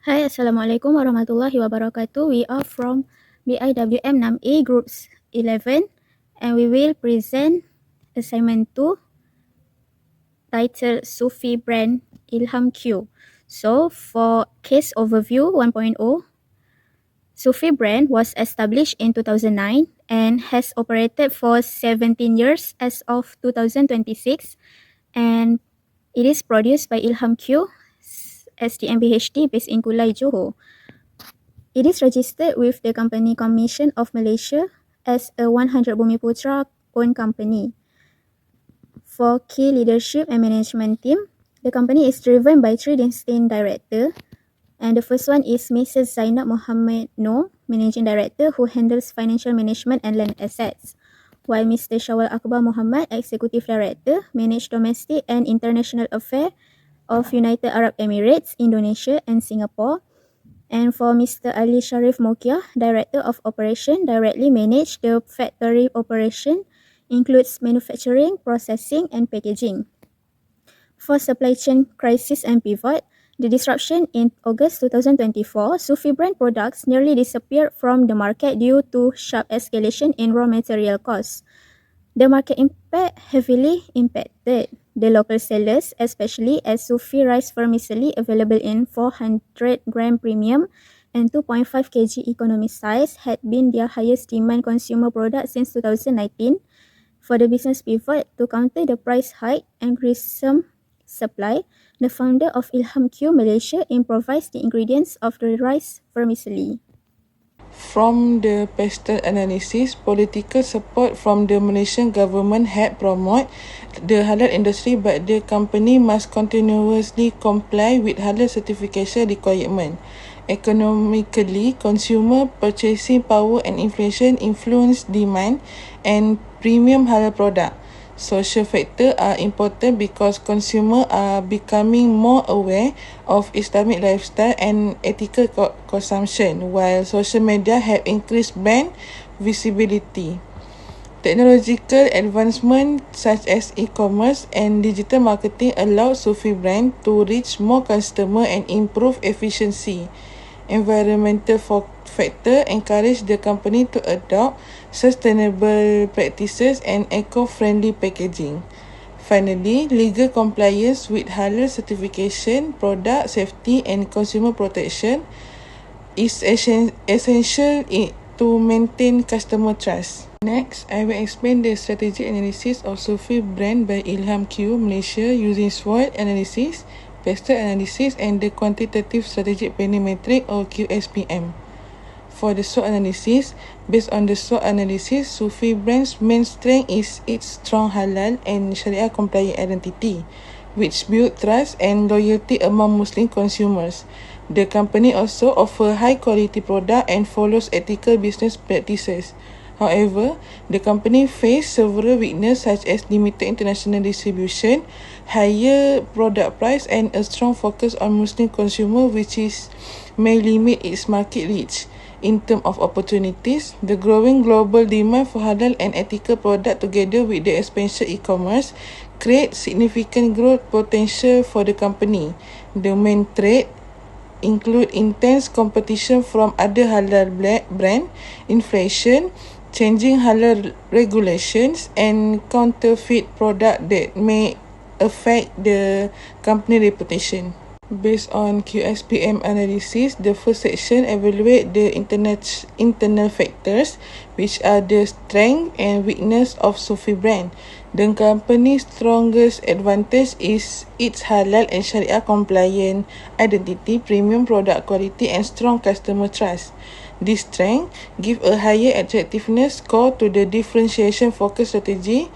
Hai, Assalamualaikum warahmatullahi wabarakatuh. We are from BIWM 6A Groups 11 and we will present assignment 2 titled Sufi Brand Ilham Q. So for case overview 1.0, Sufi brand was established in 2009 and has operated for 17 years as of 2026, and it is produced by Ilham Q, STMBHD based in Kulai, Johor. It is registered with the Company Commission of Malaysia as a 100 Bumiputra owned company. For key leadership and management team, the company is driven by three distinct directors, and the first one is Mrs. Zainab Mohammed Noor, Managing Director, who handles financial management and land assets, while Mr. Shawal Akbar Muhammad, Executive Director, manage domestic and international affairs of United Arab Emirates, Indonesia and Singapore. And for Mr. Ali Sharif Mokia, Director of Operation, directly manage the factory operation, includes manufacturing, processing and packaging. For supply chain crisis and pivot, the disruption in August 2024, Sufi brand products nearly disappeared from the market due to sharp escalation in raw material costs. The market impact heavily impacted the local sellers, especially as Sufi rice vermicelli available in 400 gram premium and 2.5 kg economy size had been their highest demand consumer product since 2019. For the business pivot to counter the price hike and worrisome supply, the founder of Ilham Q Malaysia improvised the ingredients of the rice vermicelli. From the pastel analysis, political support from the Malaysian government had promoted the halal industry, but the company must continuously comply with halal certification requirement. Economically, consumer purchasing power and inflation influence demand and premium halal product. Social factors are important because consumers are becoming more aware of Islamic lifestyle and ethical consumption, while social media have increased brand visibility. Technological advancement such as e-commerce and digital marketing allow Sufi brand to reach more customers and improve efficiency. Environmental factor encourage the company to adopt sustainable practices and eco-friendly packaging. Finally, legal compliance with halal certification, product safety and consumer protection is essential to maintain customer trust. Next, I will explain the strategic analysis of Sufi brand by Ilham Q Malaysia using SWOT analysis, pastel analysis and the quantitative strategic planning metric or QSPM. For the SWOT analysis, based on the SWOT analysis, Sufi brand's main strength is its strong halal and Sharia compliant identity, which build trust and loyalty among Muslim consumers. The company also offers high quality product and follows ethical business practices. However, the company faced several weaknesses such as limited international distribution, higher product price and a strong focus on Muslim consumer which may limit its market reach. In terms of opportunities, the growing global demand for halal and ethical product together with the expansion e-commerce create significant growth potential for the company. The main threat include intense competition from other halal brand, inflation, changing halal regulations and counterfeit product that may affect the company reputation. Based on QSPM analysis, the first section evaluate the internal factors, which are the strength and weakness of Sufi brand. The company's strongest advantage is its halal and Sharia compliant identity, premium product quality and strong customer trust. This strength give a higher attractiveness score to the differentiation focus strategy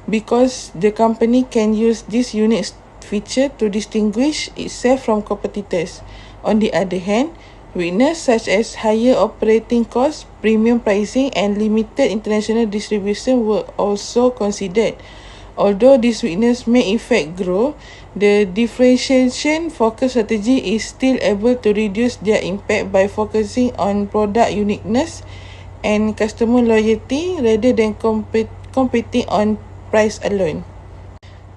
because the company can use this unique feature to distinguish itself from competitors. On the other hand, weakness such as higher operating costs, premium pricing and limited international distribution were also considered. Although this weakness may affect growth, the differentiation focus strategy is still able to reduce their impact by focusing on product uniqueness and customer loyalty rather than competing on price alone.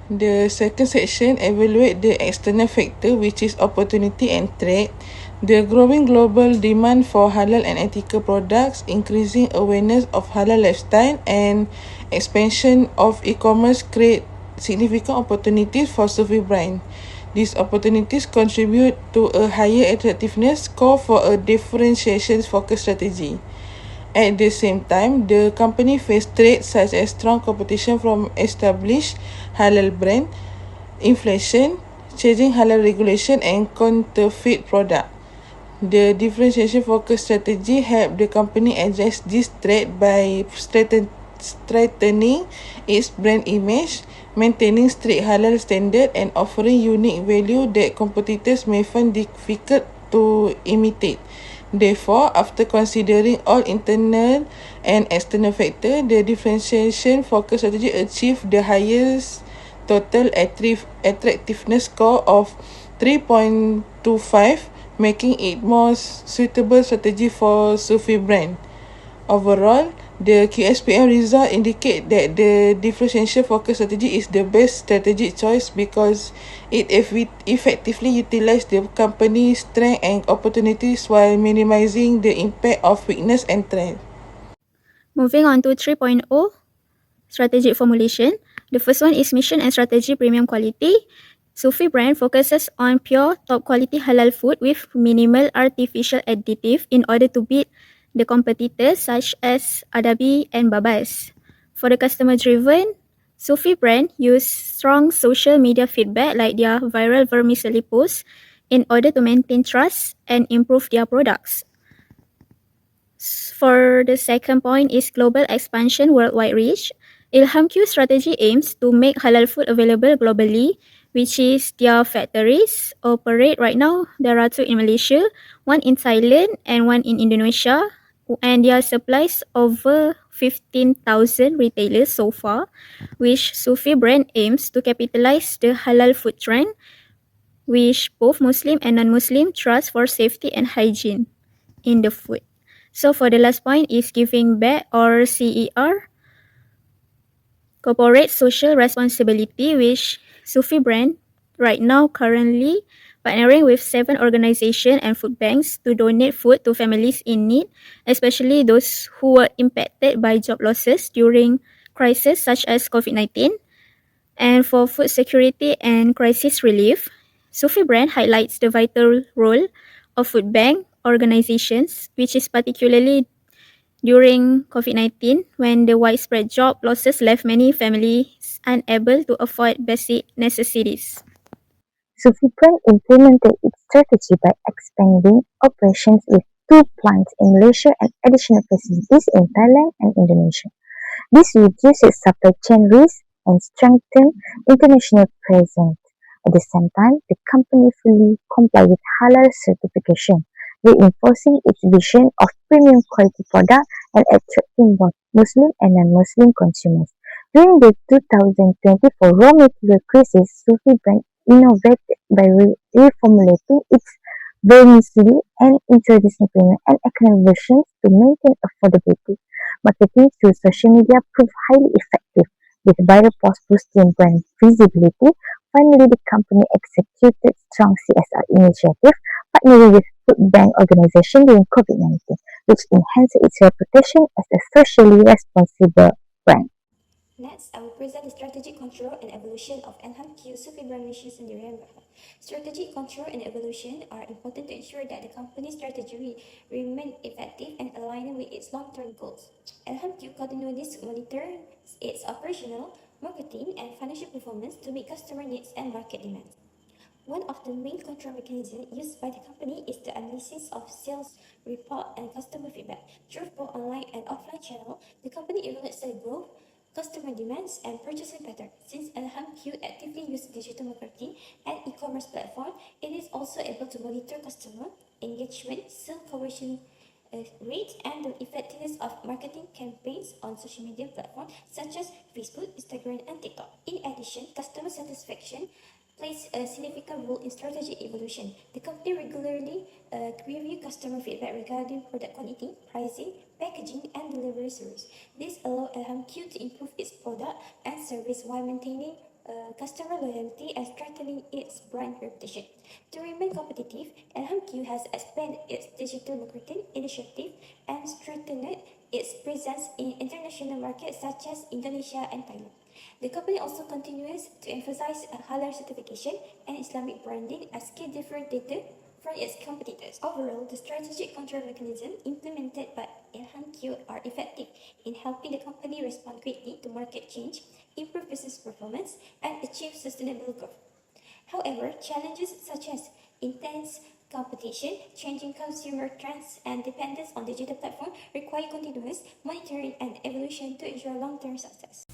The second section evaluate the external factor, which is opportunity and threat. The growing global demand for halal and ethical products, increasing awareness of halal lifestyle, and expansion of e-commerce create significant opportunities for Sufi brand. These opportunities contribute to a higher attractiveness, call for a differentiation focus strategy. At the same time, the company faced threats such as strong competition from established halal brand, inflation, changing halal regulation, and counterfeit product. The differentiation focus strategy helped the company address this threat by strengthening its brand image, maintaining strict halal standard, and offering unique value that competitors may find difficult to imitate. Therefore, after considering all internal and external factors, the differentiation focus strategy achieved the highest total attractiveness score of 3.25, making it more suitable strategy for Sufi brand. Overall, the QSPM result indicate that the differentiation focus strategy is the best strategic choice because it effectively utilize the company's strength and opportunities while minimizing the impact of weakness and threat. Moving on to 3.0, strategic formulation. The first one is mission and strategy premium quality. Sufi brand focuses on pure top quality halal food with minimal artificial additive in order to beat the competitors such as Adabi and Babas. For the customer driven, Sufi brand use strong social media feedback like their viral vermicelli posts in order to maintain trust and improve their products. For the second point is global expansion worldwide reach. Ilham Q strategy aims to make halal food available globally, which is their factories operate right now. There are two in Malaysia, one in Thailand and one in Indonesia, and their supplies over 15,000 retailers so far, which Sufi brand aims to capitalize the halal food trend, which both Muslim and non-Muslim trust for safety and hygiene in the food. So for the last point is giving back or CER, corporate social responsibility, which Sufi brand right now currently partnering with 7 organizations and food banks to donate food to families in need, especially those who were impacted by job losses during crises such as COVID-19. And for food security and crisis relief, Sufi brand highlights the vital role of food bank organizations, which is particularly during COVID-19 when the widespread job losses left many families unable to afford basic necessities. Sufi implemented its strategy by expanding operations with 2 plants in Malaysia and additional facilities in Thailand and Indonesia. This reduces supply chain risk and strengthens international presence. At the same time, the company fully complied with halal certification, reinforcing its vision of premium quality product and attracting both Muslim and non-Muslim consumers. During the 2024 raw material crisis, Sufi brand innovated by reformulating its vermicelli and introducing premium and economic versions to maintain affordability. Marketing through social media proved highly effective, with viral posts boosting brand visibility. Finally, the company executed strong CSR initiatives, partnering with food bank organizations during COVID-19, which enhanced its reputation as a socially responsible brand. Next, I will present the strategic control and evolution of Enham Q Sufi brand missions in the Riyadh. Strategic control and evolution are important to ensure that the company's strategy remains effective and aligned with its long-term goals. Enham Q continuously monitors its operational, marketing, and financial performance to meet customer needs and market demands. One of the main control mechanisms used by the company is the analysis of sales report and customer feedback. Through both online and offline channels, the company evaluates sales growth, customer demands, and purchasing patterns. Since Q actively uses digital marketing and e-commerce platform, it is also able to monitor customer engagement, sales conversion rate, and the effectiveness of marketing campaigns on social media platforms such as Facebook, Instagram, and TikTok. In addition, customer satisfaction plays a significant role in strategic evolution. The company regularly reviews customer feedback regarding product quality, pricing, packaging, and delivery service. This allows LMQ to improve its product and service while maintaining customer loyalty and strengthening its brand reputation. To remain competitive, LHMQ has expanded its digital marketing initiative and strengthened its presence in international markets such as Indonesia and Thailand. The company also continues to emphasize halal certification and Islamic branding as key differentiator from its competitors. Overall, the strategic control mechanism implemented by LHMQ are effective in helping the company respond quickly to market change, improve business performance, and achieve sustainable growth. However, challenges such as intense competition, changing consumer trends, and dependence on digital platforms require continuous monitoring and evolution to ensure long-term success.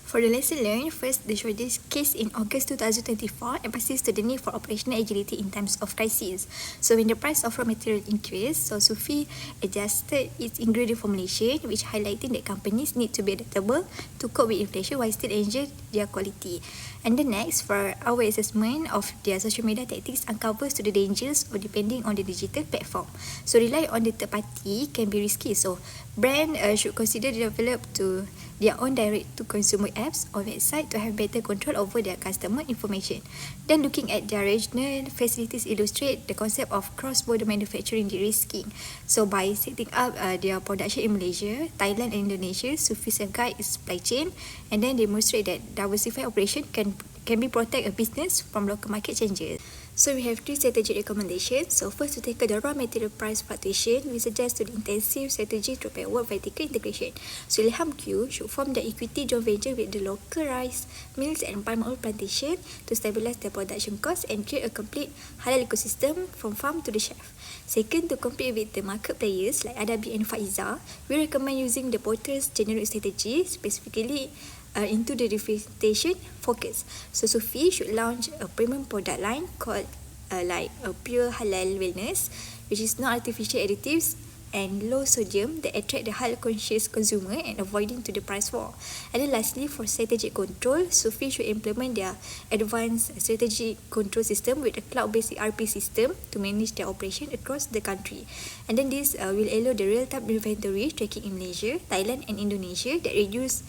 For the lesson learned, first, the shortage case in August 2024 emphasized the need for operational agility in times of crisis. So when the price of raw material increased, so Sufi adjusted its ingredient formulation, which highlighting that companies need to be adaptable to cope with inflation while still ensure their quality. And the next, for our assessment of their social media tactics uncovers to the dangers of depending on the digital platform. So rely on the third party can be risky. So brand should consider develop to their own direct-to-consumer apps or website to have better control over their customer information. Then looking at their regional facilities illustrate the concept of cross-border manufacturing de-risking. So by setting up their production in Malaysia, Thailand and Indonesia, Sufi safeguard its supply chain and then demonstrate that diversified operation can be protect a business from local market changes. So we have 3 strategic recommendations. So first, to tackle the raw material price fluctuation, we suggest to the intensive strategy to backward vertical integration. So LHMQ should form the equity joint venture with the local rice mills and palm oil plantation to stabilize their production costs and create a complete halal ecosystem from farm to the shelf. Second, to compete with the market players like Adabi and Faiza, we recommend using the Porter's generic strategy, specifically into the differentiation focus. So Sufi should launch a premium product line called like a pure halal wellness, which is not artificial additives and low sodium that attract the halal conscious consumer and avoiding to the price war. And then lastly, for strategic control, Sufi should implement their advanced strategic control system with a cloud-based ERP system to manage their operation across the country. And then this will allow the real-time inventory tracking in Malaysia, Thailand and Indonesia that reduce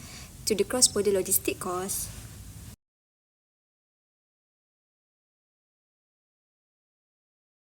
to the cross-border logistic costs.